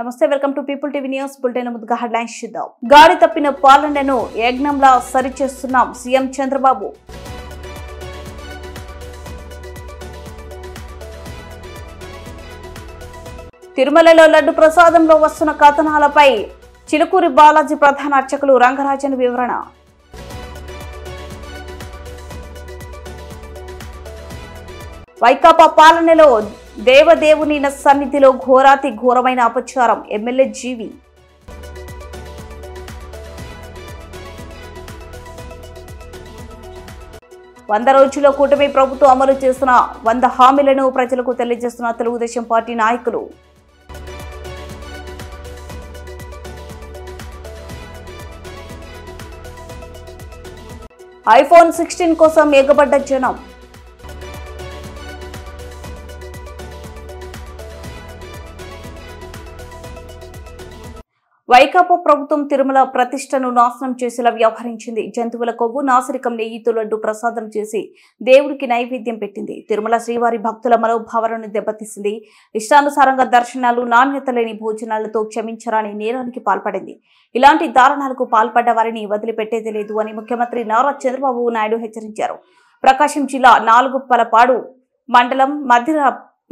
నమస్తే, welcome to people TV news bulletin. ముందుగా headlines చూద్దాం. గాడి తప్పిన పాలనను యజ్ఞంలా సరిచేస్తున్నాం సీఎం చంద్రబాబు. తిరుమలలో లడ్డు ప్రసాదంలో వస్తున్న కథనాలపై చిలుకూరి బాలాజీ ప్రధాన అర్చకులు రంగరాజన్ వివరణ. వైకాపా పాలనలో దేవదేవుని సన్నిధిలో ఘోరాతి ఘోరమైన అపచారం ఎమ్మెల్యే జీవి. వంద రోజుల్లో కూటమి ప్రభుత్వం అమలు చేస్తున్న 100 హామీలను ప్రజలకు తెలియజేస్తున్న తెలుగుదేశం పార్టీ నాయకులు. ఐఫోన్ 16 కోసం ఎగబడ్డ జనం. వైకాపా ప్రభుత్వం తిరుమల ప్రతిష్టను నాశనం చేసేలా వ్యవహరించింది. జంతువుల కొవ్వు, నాసిరకం నెయ్యితో లడ్డు ప్రసాదం చేసి దేవుడికి నైవేద్యం పెట్టింది. తిరుమల శ్రీవారి భక్తుల మనోభావాలను దెబ్బతీసింది. ఇష్టానుసారంగా దర్శనాలు, నాణ్యత లేని భోజనాలతో క్షమించరాని నేరానికి పాల్పడింది. ఇలాంటి దారుణాలకు పాల్పడ్డ వారిని వదిలిపెట్టేది లేదు అని ముఖ్యమంత్రి నారా చంద్రబాబు నాయుడు హెచ్చరించారు. ప్రకాశం జిల్లా నాలుగుపలపాడు మండలం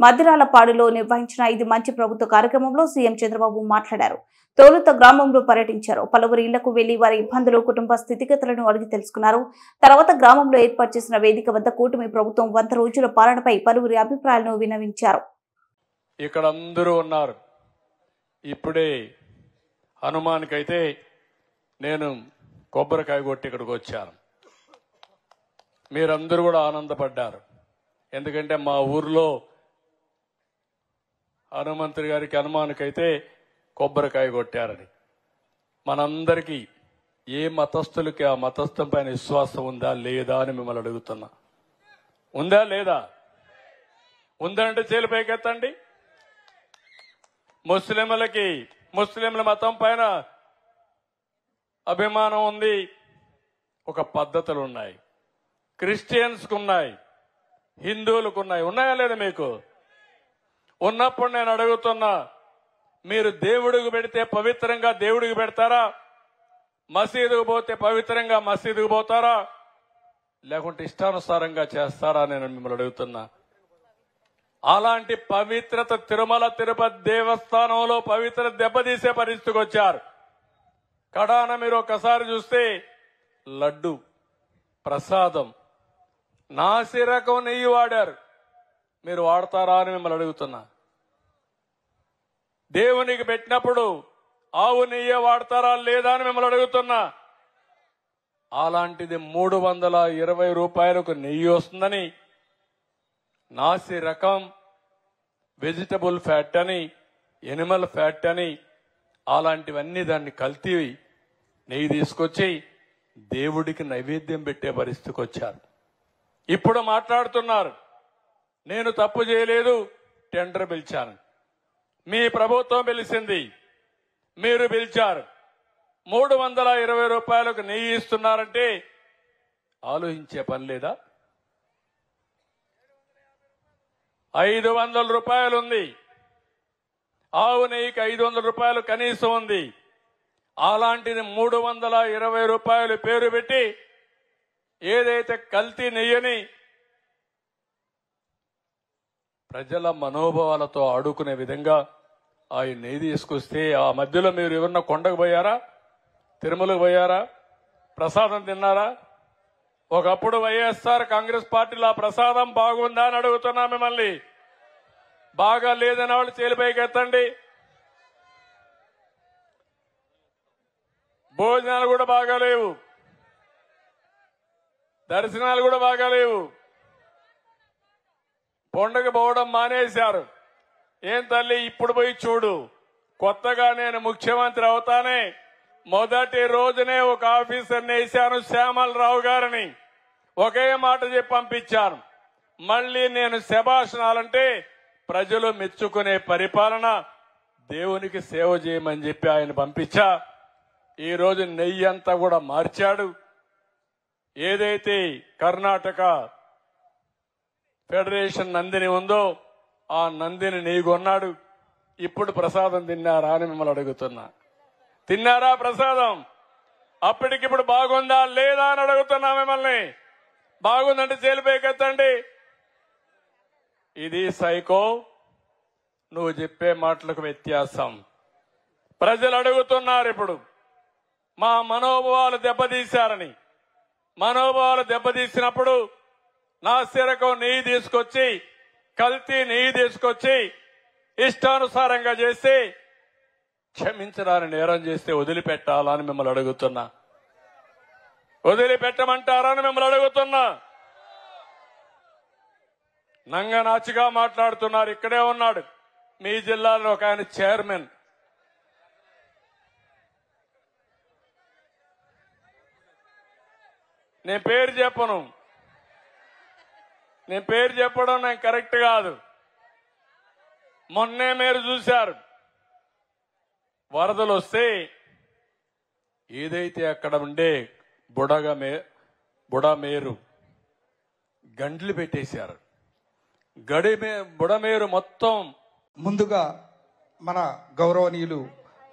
మద్దిరాలపాడులో నిర్వహించిన ఇది మంచి ప్రభుత్వ కార్యక్రమంలో సీఎం చంద్రబాబు మాట్లాడారు. తోలుత గ్రామంలో పర్యటించారు. పలువురు ఇళ్లకు వెళ్లి వారి ఇబ్బందులు, కుటుంబ స్థితిగతులను అడిగి తెలుసుకున్నారు. తర్వాత గ్రామంలో ఏర్పాటు చేసిన వేదిక వద్ద కూటమి ప్రభుత్వం 100 రోజుల పాలనపై పలువురి అభిప్రాయాలను విన్నవించారు. ఇక్కడ అందరూ ఉన్నారు. ఇప్పుడే హనుమాన్కైతే నేను కొబ్బరికాయ కొట్టి ఇక్కడికి వచ్చాను. మీరందరూ కూడా ఆనందపడ్డారు. ఎందుకంటే మా ఊర్లో హనుమంతుడి గారికి హనుమాన్కైతే కొబ్బరికాయ కొట్టారని. మనందరికీ ఏ మతస్థులకి ఆ మతస్థం పైన విశ్వాసం ఉందా లేదా అని మిమ్మల్ని అడుగుతున్నా. ఉందా లేదా? ఉందంటే చేలు పైకెత్తండి. ముస్లింల మతం పైన అభిమానం ఉంది. ఒక పద్ధతులు ఉన్నాయి. క్రిస్టియన్స్కు ఉన్నాయి, హిందువులకు ఉన్నాయి. ఉన్నాయా లేదా? మీకు ఉన్నప్పుడు నేను అడుగుతున్నా, మీరు దేవుడికి పెడితే పవిత్రంగా దేవుడికి పెడతారా? మసీదుకు పోతే పవిత్రంగా మసీదుకు పోతారా? లేకుంటే ఇష్టానుసారంగా చేస్తారా? నేను మిమ్మల్ని అడుగుతున్నా. అలాంటి పవిత్రత తిరుమల తిరుపతి దేవస్థానంలో పవిత్రత దెబ్బతీసే పరిస్థితికి వచ్చారు. కడాన మీరు ఒకసారి చూస్తే లడ్డు ప్రసాదం నాసిరకం నెయ్యి వాడారు. మీరు వాడతారా అని మిమ్మల్ని అడుగుతున్నా. దేవునికి పెట్టినప్పుడు ఆవు నెయ్యి వాడతారా లేదా అని మిమ్మల్ని అడుగుతున్నా. అలాంటిది 320 రూపాయలకు నెయ్యి వస్తుందని నాసి రకం వెజిటబుల్ ఫ్యాట్ అని, ఎనిమల్ ఫ్యాట్ అని, అలాంటివన్నీ దాన్ని కల్తీ నెయ్యి తీసుకొచ్చి దేవుడికి నైవేద్యం పెట్టే పరిస్థితికి వచ్చారు. ఇప్పుడు మాట్లాడుతున్నారు, నేను తప్పు చేయలేదు, టెండర్ పిలిచాను. మీ ప్రభుత్వం పిలిచింది, మీరు పిలిచారు. 320 రూపాయలకు నెయ్యి ఇస్తున్నారంటే ఆలోచించే పని లేదా? 500 రూపాయలు ఉంది. ఆవు నెయ్యికి 500 రూపాయలు కనీసం ఉంది. అలాంటిది 320 రూపాయలు పేరు పెట్టి ఏదైతే కల్తీ నెయ్యని ప్రజల మనోభావాలతో ఆడుకునే విధంగా ఆ నెయ్యి తీసుకొస్తే, ఆ మధ్యలో మీరు ఎవరన్నా కొండకు పోయారా? తిరుమలకు పోయారా? ప్రసాదం తిన్నారా? ఒకప్పుడు వైఎస్ఆర్ కాంగ్రెస్ పార్టీలో ఆ ప్రసాదం బాగుందా అని అడుగుతున్నా మిమ్మల్ని. బాగా లేదన్న వాళ్ళు చేలిపైకి ఎత్తండి. భోజనాలు కూడా బాగాలేవు, దర్శనాలు కూడా బాగాలేవు. కొండకు పోవడం మానేశారు. ఏం తల్లి, ఇప్పుడు పోయి చూడు. కొత్తగా నేను ముఖ్యమంత్రి అవుతానే మొదటి రోజునే ఒక ఆఫీసర్ని వేశాను, శ్యామలరావు గారిని. ఒకే మాట చెప్పి పంపించాను. మళ్లీ నేను శభాషణాలంటే ప్రజలు మెచ్చుకునే పరిపాలన, దేవునికి సేవ చేయమని చెప్పి ఆయన పంపించా. ఈ రోజు నెయ్యి అంతా కూడా మార్చాడు. ఏదైతే కర్ణాటక ఫెడరేషన్ నందిని ఉందో ఆ నందిని నెయ్యి కొన్నాడు. ఇప్పుడు ప్రసాదం తిన్నారా అని మిమ్మల్ని అడుగుతున్నా. తిన్నారా ప్రసాదం? అప్పటికిప్పుడు బాగుందా లేదా అని అడుగుతున్నా మిమ్మల్ని. బాగుందంటే చేలిపోయికెత్తండి. ఇది సైకో, నువ్వు చెప్పే మాటలకు వ్యత్యాసం. ప్రజలు అడుగుతున్నారు ఇప్పుడు మా మనోభావాలు దెబ్బతీశారని. మనోభావాలు దెబ్బతీసినప్పుడు నాసిరకం నెయ్యి తీసుకొచ్చి, కల్తీ నెయ్యి తీసుకొచ్చి ఇష్టానుసారంగా చేసి క్షమించడానికి నేరం చేస్తే వదిలిపెట్టాలని మిమ్మల్ని అడుగుతున్నా. వదిలిపెట్టమంటారని మిమ్మల్ని అడుగుతున్నా. నంగనాచిగా మాట్లాడుతున్నారు. ఇక్కడే ఉన్నాడు మీ జిల్లాలో ఒక ఆయన చైర్మన్. నేను పేరు చెప్పను. నేను పేరు చెప్పడం నేను కరెక్ట్ కాదు. మొన్నే మీరు చూశారు, వరదలు వస్తే ఏదైతే అక్కడ ఉండే బుడమేరు గండ్లు పెట్టేశారు. బుడమేరు మొత్తం. ముందుగా మన గౌరవనీయులు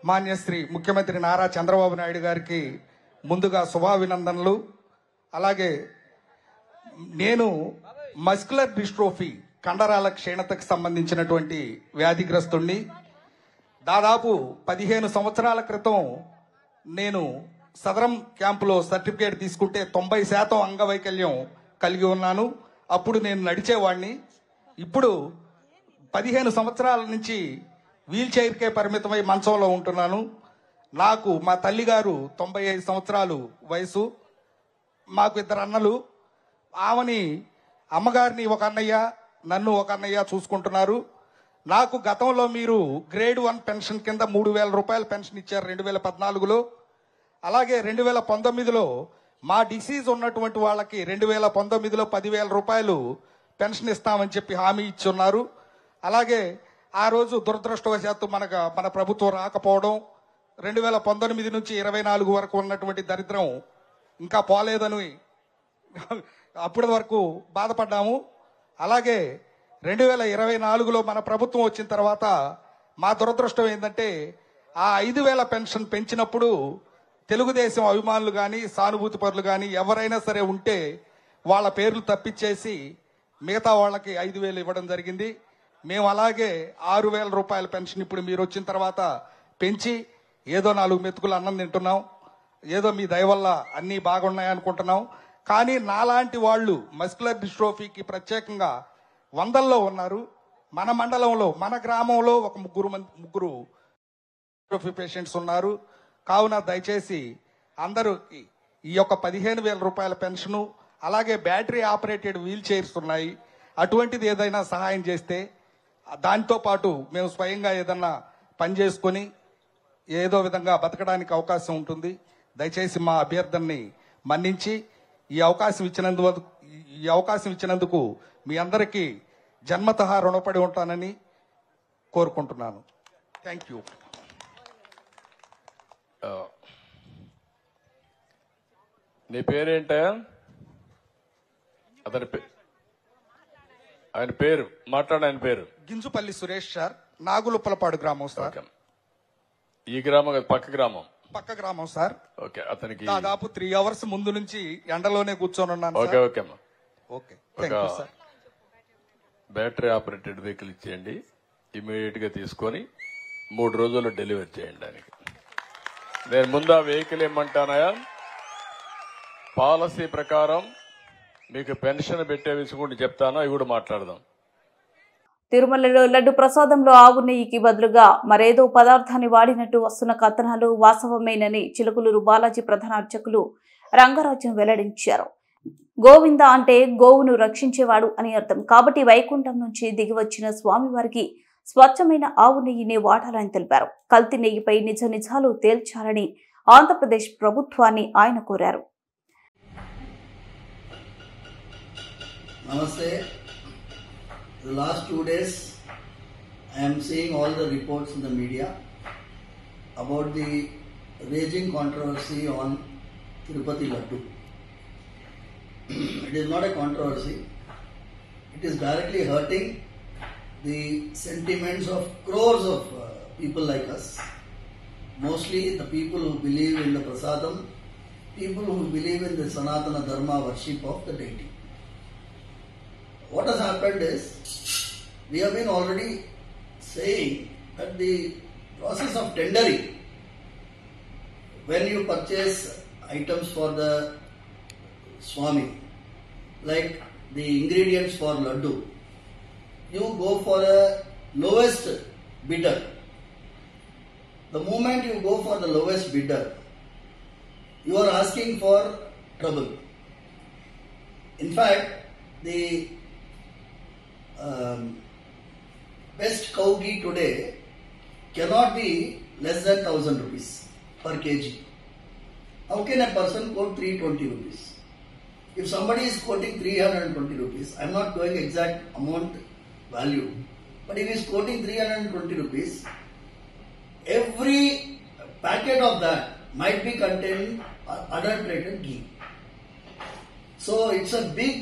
మాన్యశ్రీ ముఖ్యమంత్రి నారా చంద్రబాబు నాయుడు గారికి ముందుగా శుభాభినందనలు. అలాగే నేను మస్కులర్ డిస్ట్రోఫీ కండరాల క్షీణతకు సంబంధించినటువంటి వ్యాధిగ్రస్తుణ్ణి. దాదాపు 15 సంవత్సరాల క్రితం నేను సదరం క్యాంపులో సర్టిఫికేట్ తీసుకుంటే 90% అంగవైకల్యం కలిగి ఉన్నాను. అప్పుడు నేను నడిచేవాడిని. ఇప్పుడు 15 సంవత్సరాల నుంచి వీల్ చైర్కే పరిమితమై మంచంలో ఉంటున్నాను. నాకు మా తల్లిగారు 95 సంవత్సరాలు వయసు. మాకు 2 అన్నలు. ఆమెని అమ్మగారిని ఒక అన్నయ్య, నన్ను ఒక అన్నయ్య చూసుకుంటున్నారు. నాకు గతంలో మీరు గ్రేడ్ 1 పెన్షన్ కింద 3,000 రూపాయల పెన్షన్ ఇచ్చారు 2014లో. అలాగే 2019లో మా డిసీజ్ ఉన్నటువంటి వాళ్ళకి 2019లో 10,000 రూపాయలు పెన్షన్ ఇస్తామని చెప్పి హామీ ఇచ్చున్నారు. అలాగే ఆ రోజు దురదృష్టవశాత్తు మన ప్రభుత్వం రాకపోవడం, 2019 నుంచి 24 వరకు ఉన్నటువంటి దరిద్రం ఇంకా పోలేదని అప్పటి వరకు బాధపడ్డాము. అలాగే 2024లో మన ప్రభుత్వం వచ్చిన తర్వాత మా దురదృష్టం ఏంటంటే ఆ 5,000 పెన్షన్ పెంచినప్పుడు తెలుగుదేశం అభిమానులు కానీ సానుభూతి పరులు కానీ ఎవరైనా సరే ఉంటే వాళ్ళ పేర్లు తప్పించేసి మిగతా వాళ్ళకి 5,000 ఇవ్వడం జరిగింది. మేము అలాగే 6,000 రూపాయల పెన్షన్ ఇప్పుడు మీరు వచ్చిన తర్వాత పెంచి ఏదో 4 మెతుకులు అన్నం తింటున్నాం. ఏదో మీ దయ వల్ల అన్నీ బాగున్నాయనుకుంటున్నాం. కానీ నాలాంటి వాళ్ళు మస్కులర్ డిస్ట్రోఫీకి ప్రత్యేకంగా వందల్లో ఉన్నారు. మన మండలంలో మన గ్రామంలో ఒక ముగ్గురు డిస్ట్రోఫీ పేషెంట్స్ ఉన్నారు. కావున దయచేసి అందరూ ఈ యొక్క 15,000 రూపాయల పెన్షను, అలాగే బ్యాటరీ ఆపరేటెడ్ వీల్ చైర్స్ ఉన్నాయి. అటువంటిది ఏదైనా సహాయం చేస్తే దాంతో పాటు మేము స్వయంగా ఏదన్నా పని చేసుకొని ఏదో విధంగా బతకడానికి అవకాశం ఉంటుంది. దయచేసి మా అభ్యర్థనని మన్నించి ఈ అవకాశం ఇచ్చినందుకు మీ అందరికీ జన్మతః రుణపడి ఉంటానని కోరుకుంటున్నాను. Thank you. నీ పేరేంటా? ఆయన పేరు ఆయన పేరు గింజుపల్లి సురేష్ సార్, నాగులుప్పలపాడు గ్రామం సార్. ఈ గ్రామం పక్క గ్రామం సార్. ఓకే. అతనికి దాదాపు 3 hours ముందు నుంచి ఎండలోనే కూర్చొని ఉన్నాను. ఓకే ఓకే అమ్మా. ఓకే. బ్యాటరీ ఆపరేటెడ్ వెహికల్ ఇచ్చేయండి. ఇమీడియట్ గా తీసుకొని 3 రోజుల్లో డెలివరీ చేయండి దానికి. నేను ముందు ఆ వెహికల్ ఏమంటానయా, పాలసీ ప్రకారం మీకు పెన్షన్ పెట్టే విషయం కూడా చెప్తాను, అవి కూడా మాట్లాడదాం. తిరుమలలో లడ్డు ప్రసాదంలో ఆవు నెయ్యికి బదులుగా మరేదో పదార్థాన్ని వాడినట్టు వస్తున్న కథనాలు వాస్తవమేనని చిలుకలూరు బాలాజీ ప్రధాన అర్చకులు రంగరాజ్యం వెల్లడించారు. గోవింద అంటే గోవును రక్షించేవాడు అని అర్థం. కాబట్టి వైకుంఠం నుంచి దిగివచ్చిన స్వామివారికి స్వచ్ఛమైన ఆవు నెయ్యిని వాడాలని తెలిపారు. కల్తీ నెయ్యిపై నిజాలు తేల్చాలని ఆంధ్రప్రదేశ్ ప్రభుత్వాన్ని ఆయన కోరారు. Namaste. The last 2 days I am seeing all the reports in the media about the raging controversy on Tirupati Laddu. It is not a controversy. It is directly hurting the sentiments of crores of people like us. Mostly the people who believe in the prasadam, people who believe in the Sanatana Dharma worship of the deity. What has happened is, we have been already saying that the process of tendering, when you purchase items for the Swami, like the ingredients for laddu, you go for a lowest bidder. The moment you go for the lowest bidder, you are asking for trouble. In fact, the best cow ghee today cannot be less than 1,000 rupees per kg. How can a person quote 320 rupees? If somebody is quoting 320 rupees, I am not going exact amount value, but if he is quoting 320 rupees, every packet of that might be containing adulterated ghee. So it's a big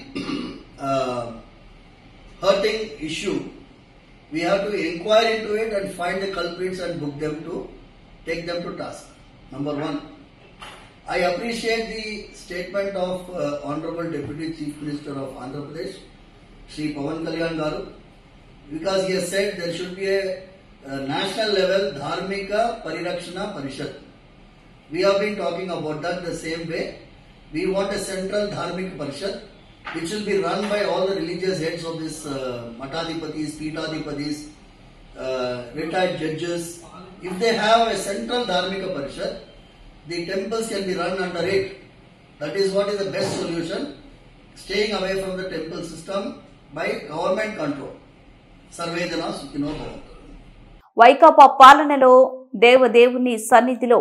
hurting issue. We have to inquire into it and find the culprits and book them to take them to task. Number one. I appreciate the statement of Honorable Deputy Chief Minister of Andhra Pradesh, Shri Pawan Kalyan Garu, because he has said there should be a national level Dharmika Parirakshana Parishad. We have been talking about that the same way. We want a central Dharmika Parishad which will be run by all the religious heads of this Matadipatis, Pitadipatis, retired judges. If they have a central Dharmika Parishad, the temples can be run under it. That is what is the best solution. Staying away from the temple system by government control. Sarvedana Sukhino Bhavantu. Vaikapa పాలనలో దేవదేవుని సన్నిధిలో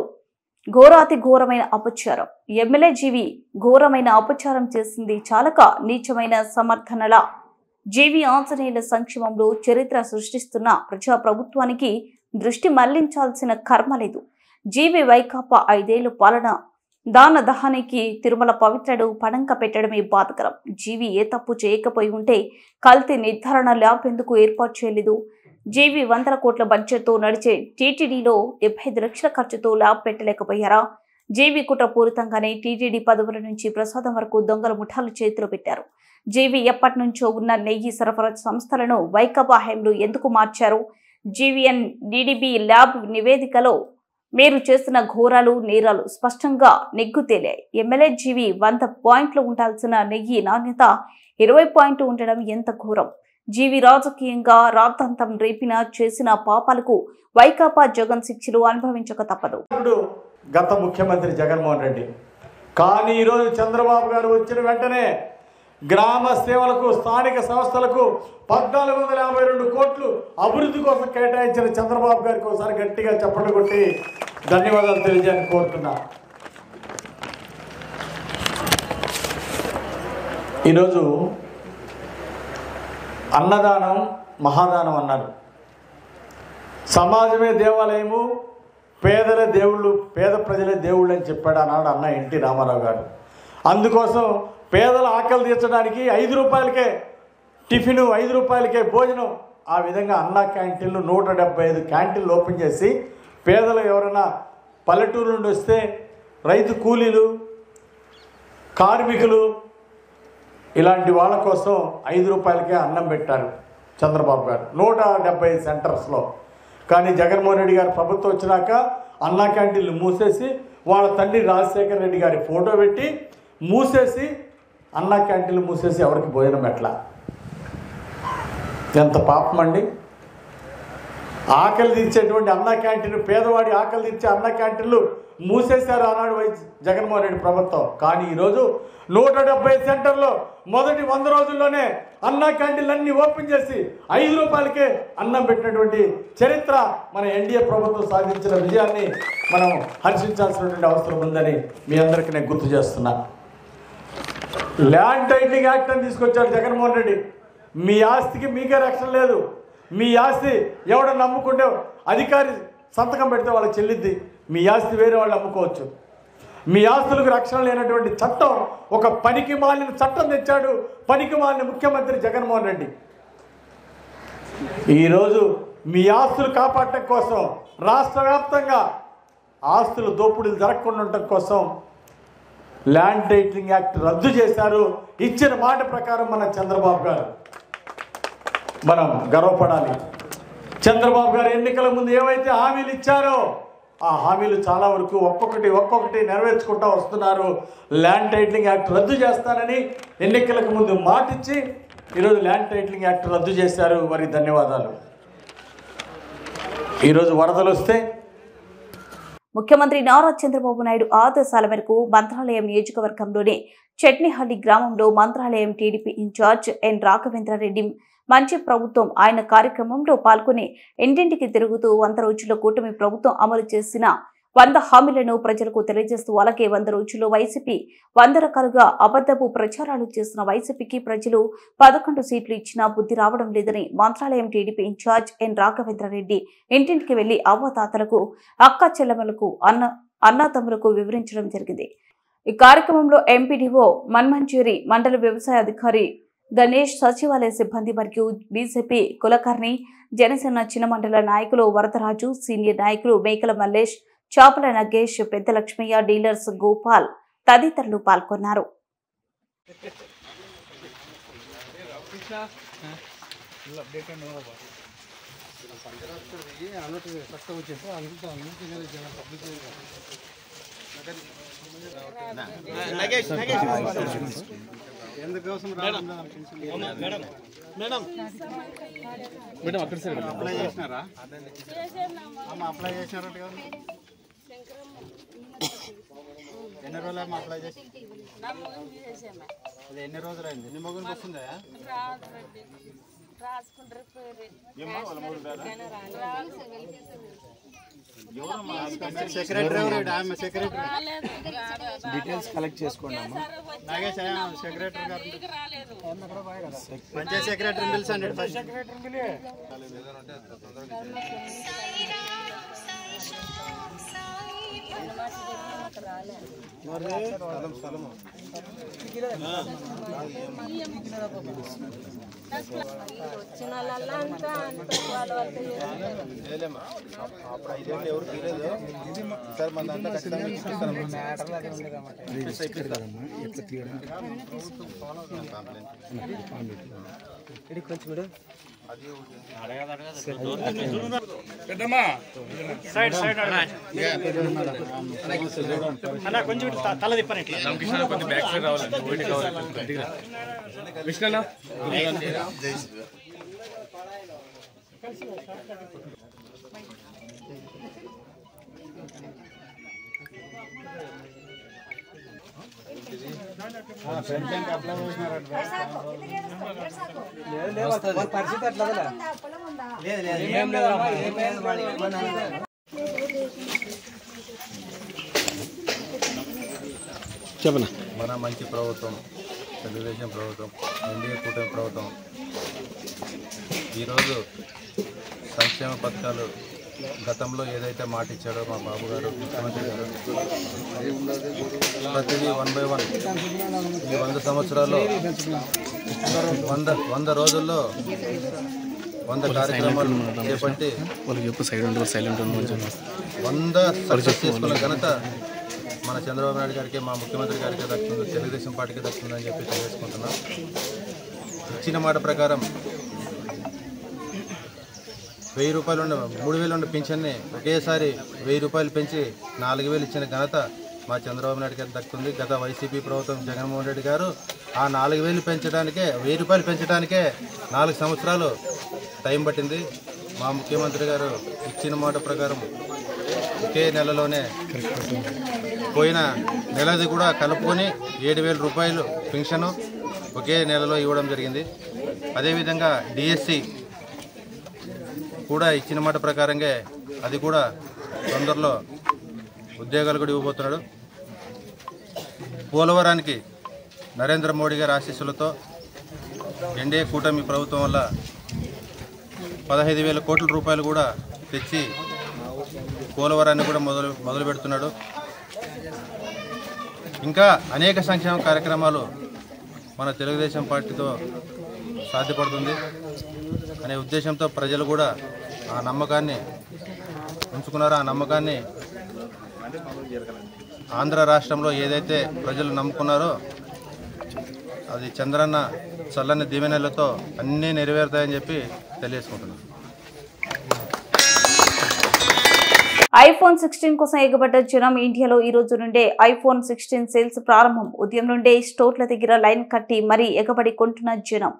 ఘోరాతి ఘోరమైన అపచారం. MLA జీవి ఘోరమైన అపచారం చేసింది చాలక నీచమైన సమర్థనల జీవి ఆంజనేయుల సంక్షేమంలో చరిత్ర సృష్టిస్తున్న ప్రజాప్రభుత్వానికి దృష్టి మళ్లించాల్సిన కర్మ లేదు. జీవి వైకాపా 5 ఏళ్ల పాలన దాన దహానికి తిరుమల పవిత్రుడు పడంక పెట్టడమే బాధకరం. జీవి ఏ తప్పు చేయకపోయి ఉంటే కల్తీ నిర్ధారణ ల్యాబ్ ఎందుకు ఏర్పాటు చేయలేదు? జీవి 100 కోట్ల బడ్జెట్తో నడిచే టీటీడీలో 75 లక్షల ఖర్చుతో ల్యాబ్ పెట్టలేకపోయారా? జీవి కుట్రపూరితంగానే టీటీడీ పదవుల నుంచి ప్రసాదం వరకు దొంగల ముఠాలు చేతిలో పెట్టారు. జీవి ఎప్పటి నుంచో ఉన్న నెయ్యి సరఫరా సంస్థలను వైకాపా హయాంలో ఎందుకు మార్చారు? జీవీఎన్ డీడీబీ ల్యాబ్ నివేదికలో మీరు చేస్తున్న ఘోరాలు నేరాలు స్పష్టంగా నెగ్గు తేలాయి. ఎమ్మెల్యే జీవి 100 పాయింట్లు ఉండాల్సిన నెయ్యి నాణ్యత 20 పాయింట్లు ఉండడం ఎంత ఘోరం! జీవి రాజకీయంగా రాద్ధాంతం రేపిన చేసిన పాపాలకు వైకాపా జగన్ శిక్షలు అనుభవించక తప్పదు. గత ముఖ్యమంత్రి జగన్మోహన్ రెడ్డి కానీ ఈరోజు చంద్రబాబు గారు వచ్చిన వెంటనే గ్రామ సేవలకు స్థానిక సంస్థలకు 1452 కోట్లు అభివృద్ధి కోసం కేటాయించిన చంద్రబాబు గారికి ఒకసారి గట్టిగా చప్పట్లు కొట్టి ధన్యవాదాలు తెలియజేయాలని కోరుతున్నా. ఈరోజు అన్నదానం మహాదానం అన్నారు. సమాజమే దేవాలయము, పేదలే దేవుళ్ళు, పేద ప్రజలే దేవుళ్ళు అని చెప్పాడు అన్నాడు అన్న ఎన్టీ రామారావు గారు. అందుకోసం పేదల ఆకలి తీర్చడానికి 5 రూపాయలకే టిఫిను, 5 రూపాయలకే భోజనం, ఆ విధంగా అన్నా క్యాంటీన్లు 175 క్యాంటీన్లు ఓపెన్ చేసి పేదలు ఎవరైనా పల్లెటూరు నుండి వస్తే రైతు కూలీలు, కార్మికులు ఇలాంటి వాళ్ళ కోసం 5 రూపాయలకే అన్నం పెట్టారు చంద్రబాబు గారు 175 సెంటర్స్లో. కానీ జగన్మోహన్ రెడ్డి గారు ప్రభుత్వం వచ్చినాక అన్నా క్యాంటీన్లు మూసేసి వాళ్ళ తండ్రి రాజశేఖర రెడ్డి గారి ఫోటో పెట్టి మూసేసి అన్నా క్యాంటీన్లు మూసేసి ఎవరికి భోజనం ఎట్లా? ఎంత పాపం అండి! ఆకలి తీర్చేటువంటి అన్నా క్యాంటీన్, పేదవాడి ఆకలి తీర్చే అన్నా క్యాంటీన్లు మూసేశారు ఆనాడు జగన్మోహన్ రెడ్డి ప్రభుత్వం. కానీ ఈరోజు 170 సెంటర్లో మొదటి 100 రోజుల్లోనే అన్నా క్యాంటీన్లు అన్నీ ఓపెన్ చేసి 5 రూపాయలకే అన్నం పెట్టినటువంటి చరిత్ర మన ఎన్డీఏ ప్రభుత్వం సాధించిన విజయాన్ని మనం హర్షించాల్సినటువంటి అవసరం ఉందని మీ అందరికీ నేను గుర్తు చేస్తున్నా. ల్యాండ్ టైటిలింగ్ యాక్ట్ అని తీసుకొచ్చాడు జగన్మోహన్ రెడ్డి. మీ ఆస్తికి మీకే రక్షణ లేదు. మీ ఆస్తి ఎవడన్నా అమ్ముకుంటే అధికారి సంతకం పెడితే వాళ్ళకి చెల్లిద్ది. మీ ఆస్తి వేరే వాళ్ళు అమ్ముకోవచ్చు. మీ ఆస్తులకు రక్షణ లేనటువంటి చట్టం, ఒక పనికి మాలిన చట్టం తెచ్చాడు పనికి మాలిన ముఖ్యమంత్రి జగన్మోహన్ రెడ్డి. ఈరోజు మీ ఆస్తులు కాపాడటం కోసం రాష్ట్ర వ్యాప్తంగా ఆస్తుల దోపిడీలు జరగకుండా ఉండటం కోసం ల్యాండ్ టైటిలింగ్ యాక్ట్ రద్దు చేశారు. ఇచ్చిన మాట ప్రకారం మన చంద్రబాబు గారు మనం గర్వపడాలి. చంద్రబాబు గారు ఎన్నికల ముందు ఏవైతే హామీలు ఇచ్చారో ఆ హామీలు చాలా వరకు ఒక్కొక్కటి నెరవేర్చుకుంటూ వస్తున్నారు. ల్యాండ్ టైటిలింగ్ యాక్ట్ రద్దు చేస్తానని ఎన్నికలకు ముందు మాటిచ్చి ఈరోజు ల్యాండ్ టైటిలింగ్ యాక్ట్ రద్దు చేశారు. మరి ధన్యవాదాలు. ఈరోజు వరదలు వస్తే ముఖ్యమంత్రి నారా చంద్రబాబు నాయుడు ఆదేశాల మేరకు మంత్రాలయం నియోజకవర్గంలోని చెట్నిహళ్లి గ్రామంలో మంత్రాలయం టీడీపీ ఇన్ఛార్జ్ ఎన్ రాఘవేంద్రారెడ్డి మంచి ప్రభుత్వం ఆయన కార్యక్రమంలో పాల్గొని ఇంటింటికి తిరుగుతూ 100 రోజుల్లో కూటమి ప్రభుత్వం అమలు చేసిన 100 హామీలను ప్రజలకు తెలియజేస్తూ అలాగే 100 రోజుల్లో వైసీపీ 100 రకాలుగా అబద్ధపు ప్రచారాలు చేసిన వైసీపీకి ప్రజలు 11 సీట్లు ఇచ్చినా బుద్ధి రావడం లేదని మంత్రాలయం టీడీపీ ఇన్ఛార్జ్ ఎన్ రాఘవేంద్రారెడ్డి ఇంటింటికి వెళ్లి అవ్వతాతలకు అక్క చెల్లెమ్మలకు అన్నాతమ్ములకు వివరించడం జరిగింది. ఈ కార్యక్రమంలో ఎంపీడీఓ మన్మంజేరి, మండల వ్యవసాయ అధికారి గణేష్, సచివాలయ సిబ్బంది మరియు బీజేపీ కులకర్ణి, జనసేన చిన్న మండల నాయకులు వరదరాజు, సీనియర్ నాయకులు మేకల మల్లేష్, చాపల నగేష్, పెద్ద లక్ష్మయ్య, డీలర్స్ గోపాల్ తదితరులు పాల్గొన్నారు. అప్లై చేసినారా? అప్లై చేసినారంట కదా. ఎన్ని రోజులు అప్లై చేసి ఎన్ని రోజులు అయింది? నీ మొగ్గునికి వస్తుందా? సెక్రటరీ ఆమె సెక్రటరీ డీటెయిల్స్ కలెక్ట్ చేసుకోండి. నాగేష్ సెక్రటరీ గారు పంచాయతీ సెక్రటరీ పిలిచండి. వచ్చిన వాళ్ళంతా అప్పుడు ఐదేళ్ళు ఎవరు తీయలేదు సార్. మన దాంట్లో ఖచ్చితంగా కొంచెం తల తిప్పని విష్ణు పరిస్థితి అట్లా చెప్పనా. మన మంచి ప్రభుత్వం, తెలుగుదేశం ప్రభుత్వం, ఎన్డీఏ కూటమి ప్రభుత్వం ఈరోజు సంక్షేమ పథకాలు గతంలో ఏదైతే మాట ఇచ్చాడో మా బాబు గారు ముఖ్యమంత్రి గారు ప్రతిదీ 1 by 1 ఈ 100 సంవత్సరాల్లో 100 రోజుల్లో 100 కార్యక్రమాలు చేపట్టి 100 సక్సెస్ చేసుకున్న ఘనత మన చంద్రబాబు నాయుడు గారికి, మా ముఖ్యమంత్రి గారికి దక్కుతుంది, తెలుగుదేశం పార్టీకి దక్కుతుందని చెప్పి తెలియజేసుకుంటున్నాం. ఇచ్చిన మాట ప్రకారం 1000 రూపాయలు ఉండే 3000 ఉండే పింఛన్ని ఒకేసారి 1000 రూపాయలు పెంచి 4000 ఇచ్చిన ఘనత మా చంద్రబాబు నాయుడు గారికి దక్కుతుంది. గత వైసీపీ ప్రభుత్వం జగన్మోహన్ రెడ్డి గారు ఆ 4000 పెంచడానికే 1000 రూపాయలు పెంచడానికే 4 సంవత్సరాలు టైం పట్టింది. మా ముఖ్యమంత్రి గారు ఇచ్చిన మాట ప్రకారం ఒకే నెలలోనే పోయిన నెలది కూడా కలుపుకొని 7000 రూపాయలు పెన్షన్ ఒకే నెలలో ఇవ్వడం జరిగింది. అదేవిధంగా డిఎస్సి కూడా ఇచ్చిన మాట ప్రకారంగా అది కూడా తొందరలో ఉద్యోగాలు కూడా ఇవ్వబోతున్నాడు. పోలవరానికి నరేంద్ర మోడీ గారి ఆశీస్సులతో ఎన్డీఏ కూటమి ప్రభుత్వం వల్ల 15,000 కోట్ల రూపాయలు కూడా తెచ్చి పోలవరాన్ని కూడా మొదలు పెడుతున్నాడు. ఇంకా అనేక సంక్షేమ కార్యక్రమాలు మన తెలుగుదేశం పార్టీతో సాధ్యపడుతుంది అనే ఉద్దేశంతో ప్రజలు కూడా ఆ నమ్మకాన్ని ఉంచుకున్నారో ఆ నమ్మకాన్ని ఆంధ్ర రాష్ట్రంలో ఏదైతే ప్రజలు నమ్ముకున్నారో అది చంద్రన్న చల్లని దీవెనలతో అన్నీ నెరవేరుతాయని చెప్పి తెలియజేసుకుంటున్నాను. ఐఫోన్ 16 కోసం ఎగబడ్డ జనం. ఇండియాలో ఈ రోజు నుండే ఐఫోన్ 16 సేల్స్ ప్రారంభం. ఉదయం నుండే స్టోర్ల దగ్గర లైన్ కట్టి మరీ ఎగబడి కొంటున్న జనం.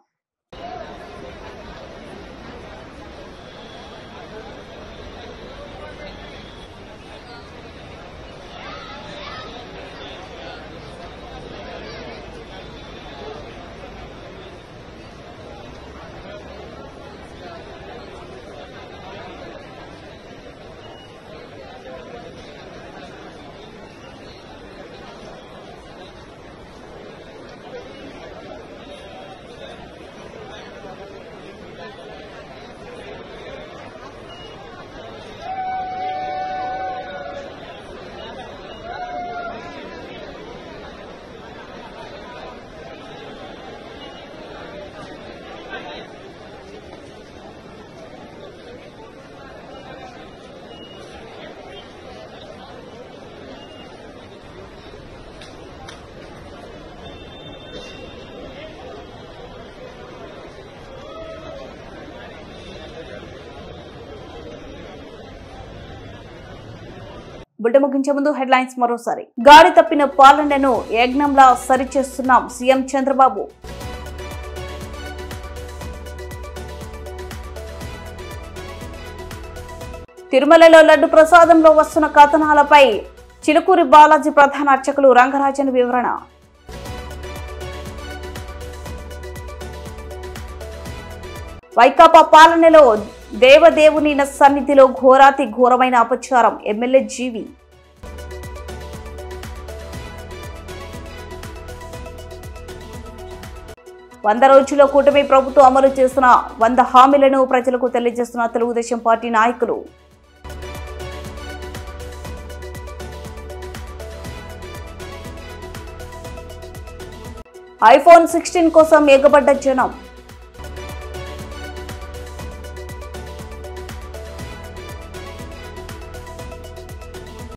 బుడ్డ ముగించే ముందు హెడ్లైన్స్ మరోసారి. గాడి తప్పిన పాలనను యజ్ఞంలా సరిచేస్తున్నాం సీఎం చంద్రబాబు. తిరుమలలో లడ్డు ప్రసాదంలో వస్తున్న కథనాలపై చిలుకూరి బాలాజీ ప్రధాన అర్చకులు రంగరాజన్ వివరణ. వైకాపా పాలనలో దేవదేవుని సన్నిధిలో ఘోరాతి ఘోరమైన అపచారం. ఎమ్మెల్యే జీవి. వంద రోజుల్లో కూటమి ప్రభుత్వం అమలు చేస్తున్న 100 హామీలను ప్రజలకు తెలియజేస్తున్న తెలుగుదేశం పార్టీ నాయకులు. ఐఫోన్ 16 కోసం ఎగబడ్డ జనం.